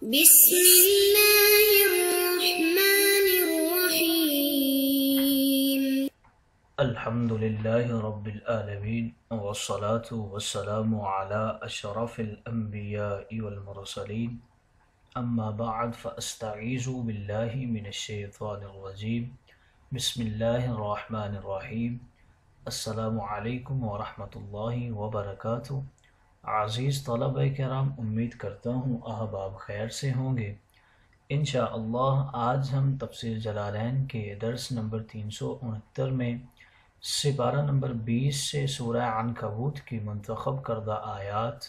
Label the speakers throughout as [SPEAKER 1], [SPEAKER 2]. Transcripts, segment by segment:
[SPEAKER 1] بسم اللہ الرحمن الرحیم
[SPEAKER 2] الحمدللہ رب العالمین والصلاة والسلام علی اشرف الانبیاء والمرسلین اما بعد فاستعیذ باللہ من الشیطان الرجیم بسم اللہ الرحمن الرحیم السلام علیکم ورحمۃ اللہ وبرکاتہ۔ عزیز طلبہ کرام، امید کرتا ہوں احباب خیر سے ہوں گے۔ انشاءاللہ آج ہم تفسیر جلالین کے درس نمبر 369 میں سپارہ نمبر 20 سے سورہ عنکبوت کی منتخب کردہ آیات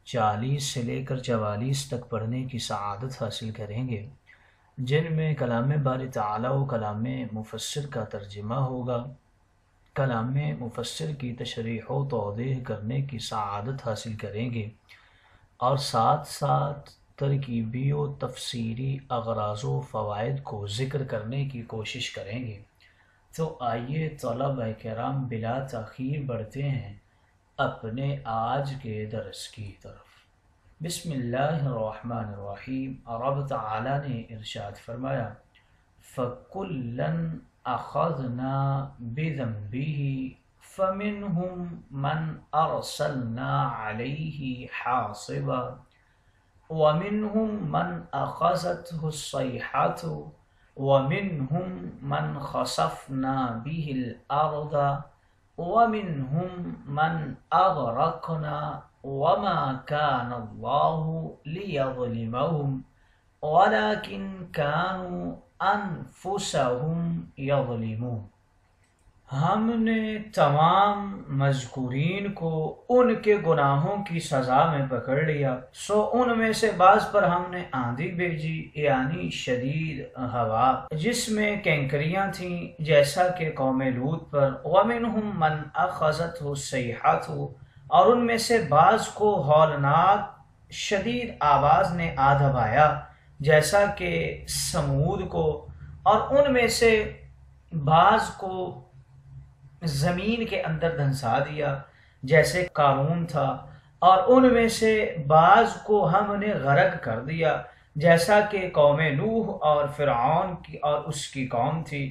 [SPEAKER 2] 40 سے لے کر 44 تک پڑھنے کی سعادت حاصل کریں گے، جن میں کلام باری تعالی و کلام مفسر کا ترجمہ ہوگا۔ کلام مفسر کی تشریح و توضیح کرنے کی سعادت حاصل کریں گے اور ساتھ ساتھ ترکیبی و تفسیری اغراض و فوائد کو ذکر کرنے کی کوشش کریں گے۔ تو آئیے طلبہ کرام بلا تاخیر بڑھتے ہیں اپنے آج کے درس کی طرف۔ بسم اللہ الرحمن الرحیم۔ رب تعالی نے ارشاد فرمایا فَكُلًّا أَخَذْنَا بِذَنبِهِ فَمِنْهُمْ مَنْ أَرْسَلْنَا عَلَيْهِ حَاصِبًا وَمِنْهُمْ مَنْ أَخَذَتْهُ الصَّيْحَةُ وَمِنْهُمْ مَنْ خَسَفْنَا بِهِ الْأَرْضَ وَمِنْهُمْ مَنْ أَغْرَقْنَا وَمَا كَانَ اللَّهُ لِيَظْلِمَهُمْ وَلَكِنْ كَانُوا أَنفُسَهُمْ يَظْلِمُونَ۔ ہم نے تمام مذکورین کو ان کے گناہوں کی سزا میں پکڑ لیا، سو ان میں سے بعض پر ہم نے آندھی بھیجی یعنی شدید ہوا جس میں کینکریاں تھیں، جیسا کہ قوم لوط پر۔ وَمِنْهُمْ مَنْ أَخَذَتْهُ الصَّيْحَةُ، اور ان میں سے بعض کو ہولناک شدید آواز نے آ دبایا جیسا کہ سمود کو، اور ان میں سے بعض کو زمین کے اندر دھنسا دیا جیسے قارون تھا، اور ان میں سے بعض کو ہم نے غرق کر دیا جیسا کہ قوم نوح اور فرعون کی اور اس کی قوم تھی۔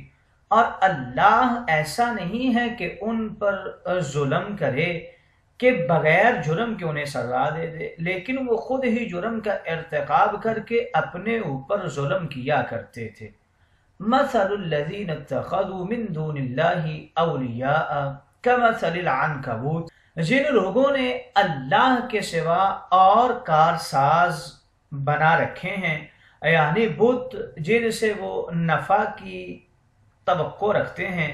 [SPEAKER 2] اور اللہ ایسا نہیں ہے کہ ان پر ظلم کرے کہ بغیر جرم کے انہیں سزا دے دے، لیکن وہ خود ہی جرم کا ارتکاب کر کے اپنے اوپر ظلم کیا کرتے تھے۔ مثل الذین اتخذوا من دون اللہ اولیاء کمثل العنکبوت، جن لوگوں نے اللہ کے سوا اور کارساز بنا رکھے ہیں یعنی بت جن سے وہ نفع کی توقع رکھتے ہیں،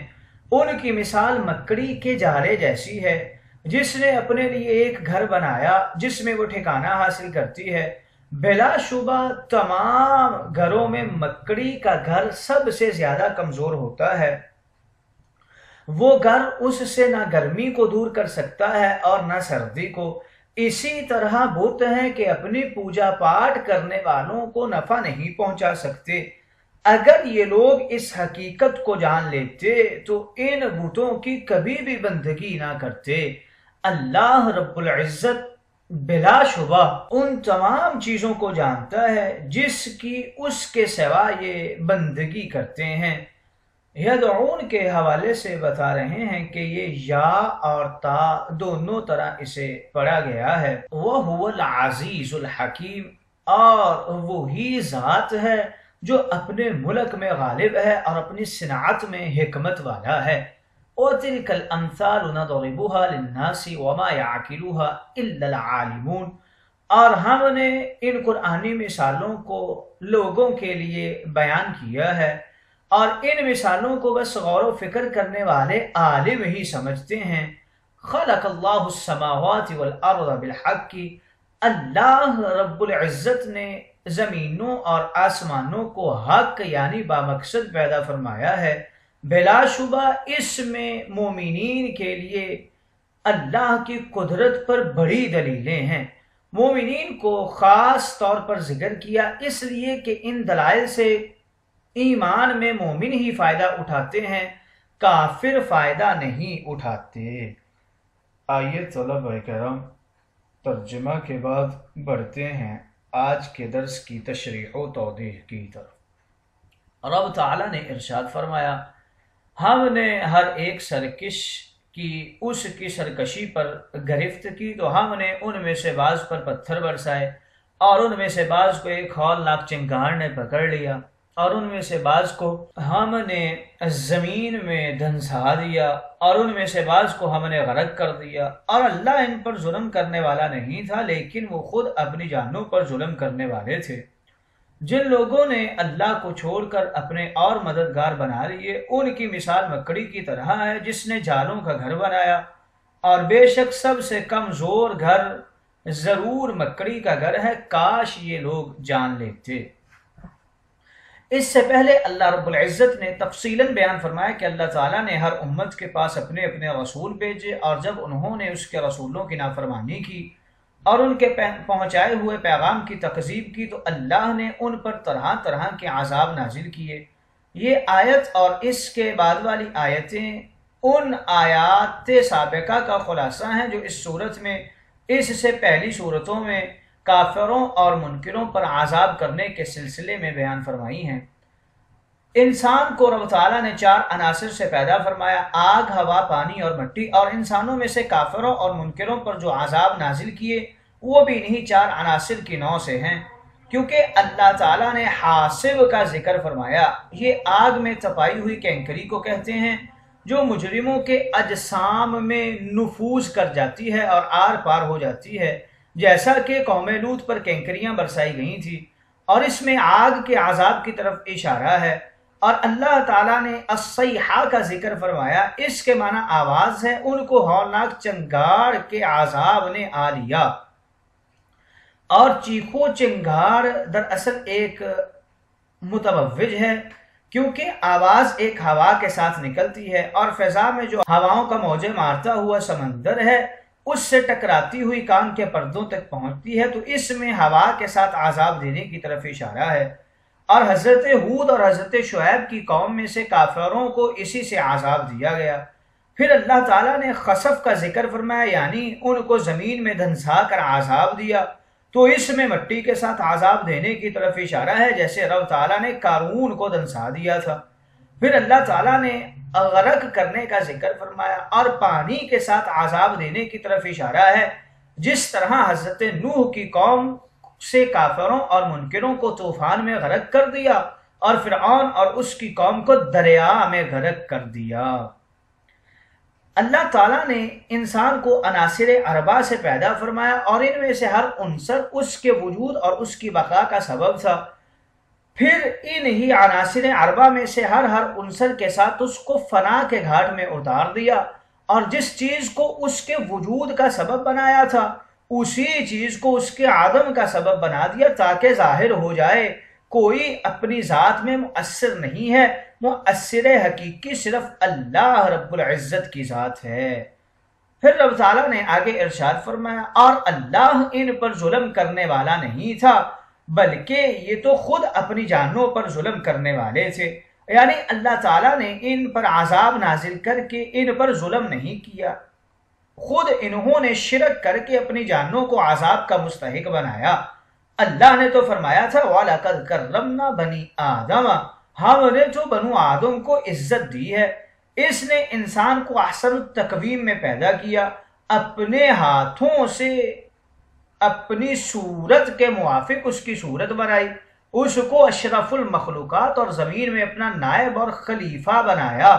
[SPEAKER 2] ان کی مثال مکڑی کے جالے جیسی ہے جس نے اپنے لیے ایک گھر بنایا جس میں وہ ٹھکانہ حاصل کرتی ہے۔ بلا شبہ تمام گھروں میں مکڑی کا گھر سب سے زیادہ کمزور ہوتا ہے، وہ گھر اس سے نہ گرمی کو دور کر سکتا ہے اور نہ سردی کو۔ اسی طرح بت ہیں کہ اپنی پوجا پاٹ کرنے والوں کو نفع نہیں پہنچا سکتے۔ اگر یہ لوگ اس حقیقت کو جان لیتے تو ان بتوں کی کبھی بھی بندگی نہ کرتے۔ اللہ رب العزت بلا شبہ ان تمام چیزوں کو جانتا ہے جس کی اس کے سوا یہ بندگی کرتے ہیں۔ یدعون کے حوالے سے بتا رہے ہیں کہ یہ یا اور تا دونوں طرح اسے پڑھا گیا ہے۔ وَهُوَ الْعَزِيزُ الْحَكِيمُ، اور وہی ذات ہے جو اپنے ملک میں غالب ہے اور اپنی صنعت میں حکمت والا ہے۔ وَتِلْكَ الْأَمْثَالُ نَضْرِبُهَا لِلنَّاسِ وَمَا يَعْقِلُهَا إِلَّا الْعَالِمُونَ، اور ہم نے ان قرآنی مثالوں کو لوگوں کے لیے بیان کیا ہے اور ان مثالوں کو بس غور و فکر کرنے والے عالم ہی سمجھتے ہیں۔ خلق اللہ السماوات والارض بالحق، اللہ رب العزت نے زمینوں اور آسمانوں کو حق یعنی بامقصد پیدا فرمایا ہے۔ بلا شبہ اس میں مومنین کے لیے اللہ کی قدرت پر بڑی دلیلیں ہیں۔ مومنین کو خاص طور پر ذکر کیا اس لیے کہ ان دلائل سے ایمان میں مومن ہی فائدہ اٹھاتے ہیں، کافر فائدہ نہیں اٹھاتے۔ آئیے طلبہ کرام ترجمہ کے بعد بڑھتے ہیں آج کے درس کی تشریح و توضیح کی طرف۔ رب تعالیٰ نے ارشاد فرمایا، ہم نے ہر ایک سرکش کی اس کی سرکشی پر گرفت کی تو ہم نے ان میں سے بعض پر پتھر برسائے اور ان میں سے بعض کو ایک ہولناک چنگار نے پکڑ لیا اور ان میں سے بعض کو ہم نے زمین میں دھنسا دیا اور ان میں سے بعض کو ہم نے غرق کر دیا، اور اللہ ان پر ظلم کرنے والا نہیں تھا لیکن وہ خود اپنی جانوں پر ظلم کرنے والے تھے۔ جن لوگوں نے اللہ کو چھوڑ کر اپنے اور مددگار بنا لیے ان کی مثال مکڑی کی طرح ہے جس نے جالوں کا گھر بنایا، اور بے شک سب سے کمزور گھر ضرور مکڑی کا گھر ہے، کاش یہ لوگ جان لیتے۔ اس سے پہلے اللہ رب العزت نے تفصیلاً بیان فرمایا کہ اللہ تعالیٰ نے ہر امت کے پاس اپنے اپنے رسول بھیجے، اور جب انہوں نے اس کے رسولوں کی نافرمانی کی اور ان کے پہنچائے ہوئے پیغام کی تکذیب کی تو اللہ نے ان پر طرح طرح کے عذاب نازل کیے۔ یہ آیت اور اس کے بعد والی آیتیں ان آیات سابقہ کا خلاصہ ہیں جو اس صورت میں اس سے پہلی صورتوں میں کافروں اور منکروں پر عذاب کرنے کے سلسلے میں بیان فرمائی ہیں۔ انسان کو رب تعالیٰ نے 4 عناصر سے پیدا فرمایا، آگ، ہوا، پانی اور مٹی، اور انسانوں میں سے کافروں اور منکروں پر جو عذاب نازل کیے وہ بھی انہی 4 عناصر کی نوع سے ہیں، کیونکہ اللہ تعالیٰ نے حاسب کا ذکر فرمایا۔ یہ آگ میں تپائی ہوئی کینکری کو کہتے ہیں جو مجرموں کے اجسام میں نفوذ کر جاتی ہے اور آر پار ہو جاتی ہے، جیسا کہ قوم لوط پر کینکریاں برسائی گئی تھی، اور اس میں آگ کے عذاب کی طرف اشارہ ہے۔ اور اللہ تعالیٰ نے الصیحہ کا ذکر فرمایا، اس کے معنی آواز ہے، ان کو ہولناک چنگار کے عذاب نے آ لیا۔ اور چیخو چنگار دراصل ایک متوج ہے، کیونکہ آواز ایک ہوا کے ساتھ نکلتی ہے اور فضا میں جو ہواؤں کا موجے مارتا ہوا سمندر ہے اس سے ٹکراتی ہوئی کان کے پردوں تک پہنچتی ہے، تو اس میں ہوا کے ساتھ عذاب دینے کی طرف اشارہ ہے۔ اور حضرت ہود اور حضرت شعیب کی قوم میں سے کافروں کو اسی سے عذاب دیا گیا۔ پھر اللہ تعالیٰ نے خسف کا ذکر فرمایا، یعنی ان کو زمین میں دھنسا کر عذاب دیا، تو اس میں مٹی کے ساتھ عذاب دینے کی طرف اشارہ ہے، جیسے رب تعالیٰ نے قارون کو دھنسا دیا تھا۔ پھر اللہ تعالیٰ نے غرق کرنے کا ذکر فرمایا اور پانی کے ساتھ عذاب دینے کی طرف اشارہ ہے، جس طرح حضرت نوح کی قوم سے کافروں اور منکروں کو طوفان میں غرق کر دیا اور فرعون اور اس کی قوم کو دریا میں غرق کر دیا۔ اللہ تعالیٰ نے انسان کو عناصر اربع سے پیدا فرمایا اور ان میں سے ہر عنصر اس کے وجود اور اس کی بقا کا سبب تھا۔ پھر انہی عناصر اربع میں سے ہر عنصر کے ساتھ اس کو فنا کے گھاٹ میں اتار دیا، اور جس چیز کو اس کے وجود کا سبب بنایا تھا اسی چیز کو اس کے عدم کا سبب بنا دیا، تاکہ ظاہر ہو جائے کوئی اپنی ذات میں مؤثر نہیں ہے، مؤثر حقیقی صرف اللہ رب العزت کی ذات ہے۔ پھر رب تعالیٰ نے آگے ارشاد فرمایا، اور اللہ ان پر ظلم کرنے والا نہیں تھا بلکہ یہ تو خود اپنی جانوں پر ظلم کرنے والے تھے، یعنی اللہ تعالیٰ نے ان پر عذاب نازل کر کے ان پر ظلم نہیں کیا، خود انہوں نے شرک کر کے اپنی جانوں کو عذاب کا مستحق بنایا۔ اللہ نے تو فرمایا تھا وَلَقَدْ كَرَّمْنَا بَنِي آدَمَ، ہم نے تو بنو آدم کو عزت دی ہے۔ اس نے انسان کو احسن التقویم میں پیدا کیا، اپنے ہاتھوں سے اپنی صورت کے موافق اس کی صورت بنائی، اس کو اشرف المخلوقات اور زمین میں اپنا نائب اور خلیفہ بنایا،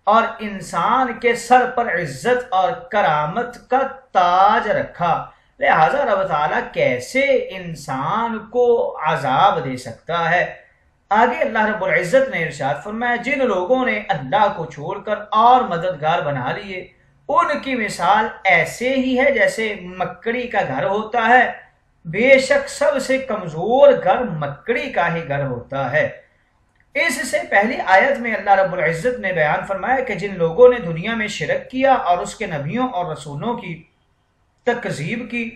[SPEAKER 2] اور انسان کے سر پر عزت اور کرامت کا تاج رکھا۔ لہذا رب تعالیٰ کیسے انسان کو عذاب دے سکتا ہے؟ آگے اللہ رب العزت نے ارشاد فرمایا، جن لوگوں نے اللہ کو چھوڑ کر اور مددگار بنا لیے ان کی مثال ایسے ہی ہے جیسے مکڑی کا گھر ہوتا ہے، بے شک سب سے کمزور گھر مکڑی کا ہی گھر ہوتا ہے۔ اس سے پہلی آیت میں اللہ رب العزت نے بیان فرمایا کہ جن لوگوں نے دنیا میں شرک کیا اور اس کے نبیوں اور رسولوں کی تکذیب کی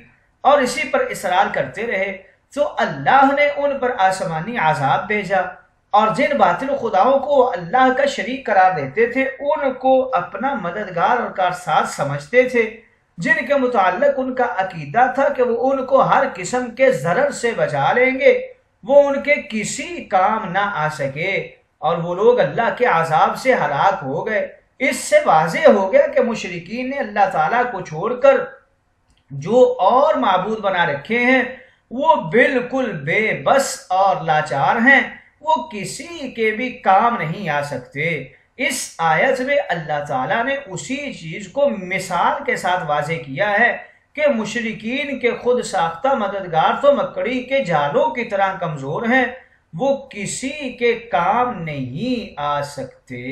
[SPEAKER 2] اور اسی پر اصرار کرتے رہے تو اللہ نے ان پر آسمانی عذاب بھیجا، اور جن باطل خداؤں کو اللہ کا شریک قرار دیتے تھے ان کو اپنا مددگار اور کارساز سمجھتے تھے، جن کے متعلق ان کا عقیدہ تھا کہ وہ ان کو ہر قسم کے ضرر سے بچا لیں گے، وہ ان کے کسی کام نہ آ سکے اور وہ لوگ اللہ کے عذاب سے ہلاک ہو گئے۔ اس سے واضح ہو گیا کہ مشرکین نے اللہ تعالیٰ کو چھوڑ کر جو اور معبود بنا رکھے ہیں وہ بالکل بے بس اور لاچار ہیں، وہ کسی کے بھی کام نہیں آ سکتے۔ اس آیت میں اللہ تعالیٰ نے اسی چیز کو مثال کے ساتھ واضح کیا ہے کہ مشرکین کے خود ساختہ مددگار تو مکڑی کے جالوں کی طرح کمزور ہیں، وہ کسی کے کام نہیں آ سکتے۔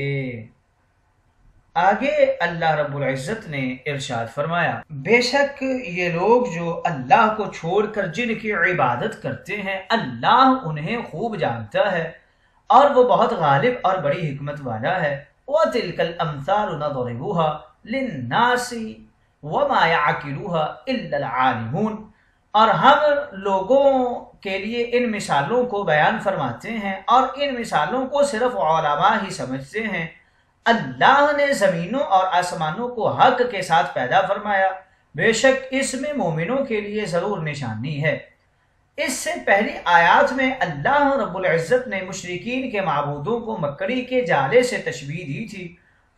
[SPEAKER 2] آگے اللہ رب العزت نے ارشاد فرمایا، بے شک یہ لوگ جو اللہ کو چھوڑ کر جن کی عبادت کرتے ہیں اللہ انہیں خوب جانتا ہے اور وہ بہت غالب اور بڑی حکمت والا ہے۔ وَتِلْكَ الْأَمْثَالُ نَضْرِبُهَا لِلنَّاسِ وَمَا يَعْقِلُهَا إِلَّا الْعَالِمُونَ، اور ہم لوگوں کے لیے ان مثالوں کو بیان فرماتے ہیں اور ان مثالوں کو صرف علماء ہی سمجھتے ہیں۔ اللہ نے زمینوں اور آسمانوں کو حق کے ساتھ پیدا فرمایا، بے شک اس میں مومنوں کے لیے ضرور نشانی ہے۔ اس سے پہلی آیات میں اللہ رب العزت نے مشرکین کے معبودوں کو مکڑی کے جالے سے تشبیہ دی تھی،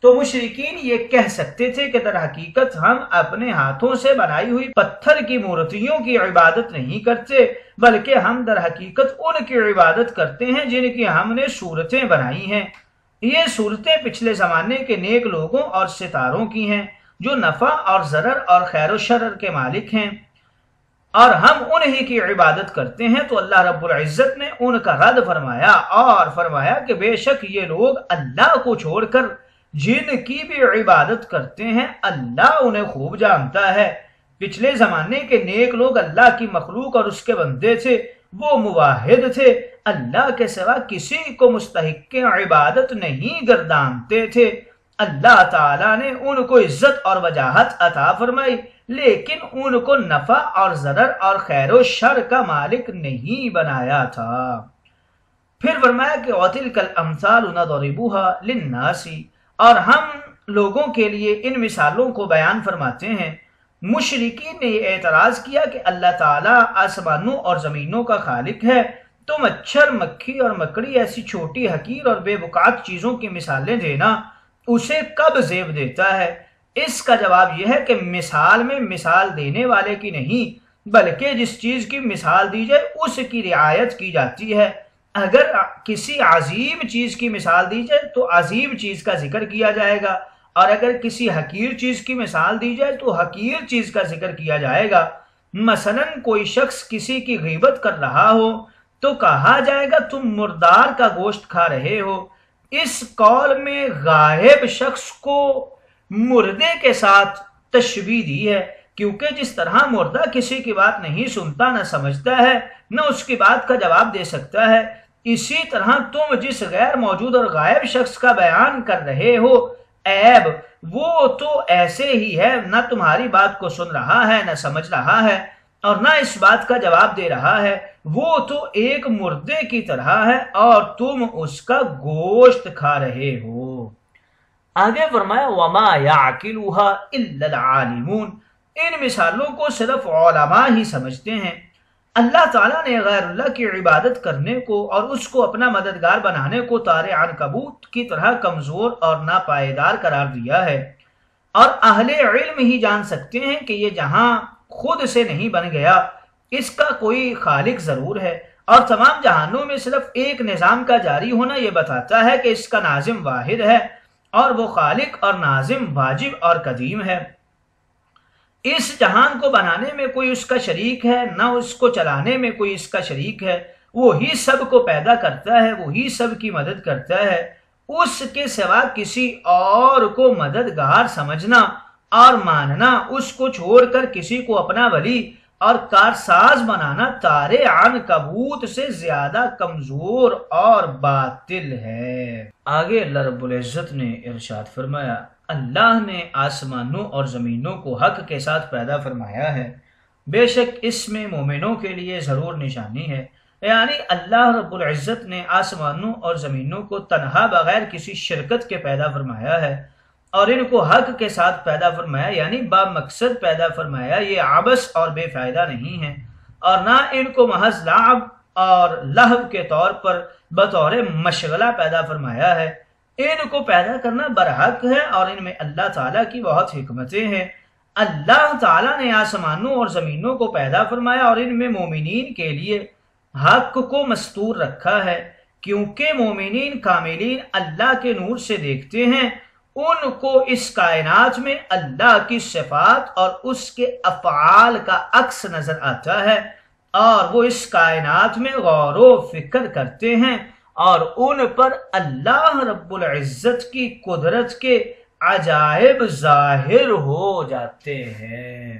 [SPEAKER 2] تو مشرکین یہ کہہ سکتے تھے کہ در حقیقت ہم اپنے ہاتھوں سے بنائی ہوئی پتھر کی مورتیوں کی عبادت نہیں کرتے، بلکہ ہم در حقیقت ان کی عبادت کرتے ہیں جن کی ہم نے صورتیں بنائی ہیں۔ یہ صورتیں پچھلے زمانے کے نیک لوگوں اور ستاروں کی ہیں جو نفع اور ضرر اور خیر و شر کے مالک ہیں، اور ہم انہی کی عبادت کرتے ہیں۔ تو اللہ رب العزت نے ان کا رد فرمایا اور فرمایا کہ بے شک یہ لوگ اللہ کو چھوڑ کر جن کی بھی عبادت کرتے ہیں اللہ انہیں خوب جانتا ہے۔ پچھلے زمانے کے نیک لوگ اللہ کی مخلوق اور اس کے بندے تھے، وہ موحد تھے، اللہ کے سوا کسی کو مستحق عبادت نہیں گردانتے تھے۔ اللہ تعالیٰ نے ان کو عزت اور وجاہت عطا فرمائی، لیکن ان کو نفع اور ضرر اور خیر و شر کا مالک نہیں بنایا تھا۔ پھر فرمایا کہ وَتِلْكَ الْأَمْثَالُ نَضْرِبُهَا لِلنَّاسِ، اور ہم لوگوں کے لیے ان مثالوں کو بیان فرماتے ہیں۔ مشرکین نے یہ اعتراض کیا کہ اللہ تعالیٰ آسمانوں اور زمینوں کا خالق ہے، تو مچھر مکھی اور مکڑی ایسی چھوٹی حقیر اور بے بکات چیزوں کی مثالیں دینا اسے کب زیب دیتا ہے؟ اس کا جواب یہ ہے کہ مثال میں مثال دینے والے کی نہیں، بلکہ جس چیز کی مثال دی جائے اس کی رعایت کی جاتی ہے۔ اگر کسی عظیم چیز کی مثال دی جائے تو عظیم چیز کا ذکر کیا جائے گا، اور اگر کسی حقیر چیز کی مثال دی جائے تو حقیر چیز کا ذکر کیا جائے گا۔ مثلاً کوئی شخص کسی کی غیبت کر رہا ہو تو کہا جائے گا تم مردار کا گوشت کھا رہے ہو۔ اس قول میں غائب شخص کو مردے کے ساتھ تشبیہ دی ہے، کیونکہ جس طرح مردہ کسی کی بات نہیں سنتا، نہ سمجھتا ہے، نہ اس کی بات کا جواب دے سکتا ہے، اسی طرح تم جس غیر موجود اور غائب شخص کا بیان کر رہے ہو عیب، وہ تو ایسے ہی ہے، نہ تمہاری بات کو سن رہا ہے، نہ سمجھ رہا ہے، اور نہ اس بات کا جواب دے رہا ہے، وہ تو ایک مردے کی طرح ہے اور تم اس کا گوشت کھا رہے ہو۔ آگے فرمایا وَمَا يَعْقِلُهَا إِلَّا الْعَالِمُونَ، ان مثالوں کو صرف علماء ہی سمجھتے ہیں۔ اللہ تعالیٰ نے غیر اللہ کی عبادت کرنے کو اور اس کو اپنا مددگار بنانے کو تار عنکبوت کی طرح کمزور اور ناپائیدار قرار دیا ہے، اور اہل علم ہی جان سکتے ہیں کہ یہ جہاں خود سے نہیں بن گیا، اس کا کوئی خالق ضرور ہے، اور تمام جہانوں میں صرف ایک نظام کا جاری ہونا یہ بتاتا ہے کہ اس کا ناظم واحد ہے، اور وہ خالق اور ناظم واجب اور قدیم ہے۔ اس جہان کو بنانے میں کوئی اس کا شریک ہے، نہ اس کو چلانے میں کوئی اس کا شریک ہے، وہی سب کو پیدا کرتا ہے، وہی سب کی مدد کرتا ہے۔ اس کے سوا کسی اور کو مددگار سمجھنا اور ماننا، اس کو چھوڑ کر کسی کو اپنا ولی اور کارساز بنانا تار عنکبوت سے زیادہ کمزور اور باطل ہے۔ آگے اللہ رب العزت نے ارشاد فرمایا اللہ نے آسمانوں اور زمینوں کو حق کے ساتھ پیدا فرمایا ہے، بے شک اس میں مومنوں کے لیے ضرور نشانی ہے۔ یعنی اللہ رب العزت نے آسمانوں اور زمینوں کو تنہا بغیر کسی شرکت کے پیدا فرمایا ہے، اور ان کو حق کے ساتھ پیدا فرمایا، یعنی با مقصد پیدا فرمایا، یہ عبث اور بے فائدہ نہیں ہے، اور نہ ان کو محض لعب اور لہو کے طور پر بطور مشغلہ پیدا فرمایا ہے۔ ان کو پیدا کرنا برحق ہے اور ان میں اللہ تعالیٰ کی بہت حکمتیں ہیں۔ اللہ تعالیٰ نے آسمانوں اور زمینوں کو پیدا فرمایا اور ان میں مومنین کے لیے حق کو مستور رکھا ہے، کیونکہ مومنین کاملین اللہ کے نور سے دیکھتے ہیں، ان کو اس کائنات میں اللہ کی صفات اور اس کے افعال کا عکس نظر آتا ہے، اور وہ اس کائنات میں غور و فکر کرتے ہیں اور ان پر اللہ رب العزت کی قدرت کے عجائب ظاہر ہو جاتے ہیں۔